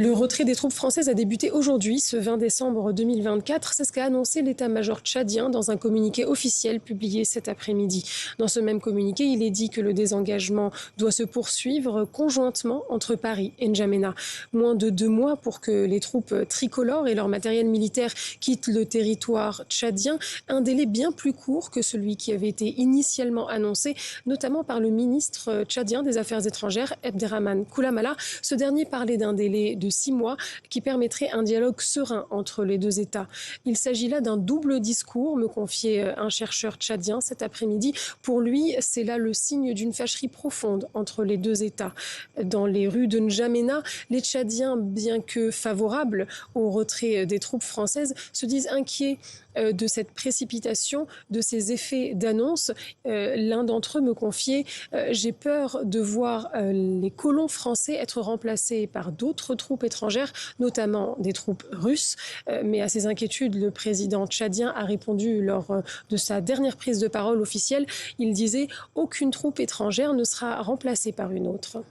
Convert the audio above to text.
Le retrait des troupes françaises a débuté aujourd'hui, ce 20 décembre 2024. C'est ce qu'a annoncé l'état-major tchadien dans un communiqué officiel publié cet après-midi. Dans ce même communiqué, il est dit que le désengagement doit se poursuivre conjointement entre Paris et N'Djamena. Moins de 2 mois pour que les troupes tricolores et leur matériel militaire quittent le territoire tchadien. Un délai bien plus court que celui qui avait été initialement annoncé, notamment par le ministre tchadien des Affaires étrangères, Abderrahmane Koulamala. Ce dernier parlait d'un délai de 6 mois qui permettrait un dialogue serein entre les deux États. Il s'agit là d'un double discours, me confiait un chercheur tchadien cet après-midi. Pour lui, c'est là le signe d'une fâcherie profonde entre les deux États. Dans les rues de N'Djamena, les Tchadiens, bien que favorables au retrait des troupes françaises, se disent inquiets de cette précipitation, de ces effets d'annonce. L'un d'entre eux me confiait « J'ai peur de voir les colons français être remplacés par d'autres troupes étrangères, notamment des troupes russes ». Mais à ces inquiétudes, le président tchadien a répondu lors de sa dernière prise de parole officielle. Il disait « Aucune troupe étrangère ne sera remplacée par une autre ».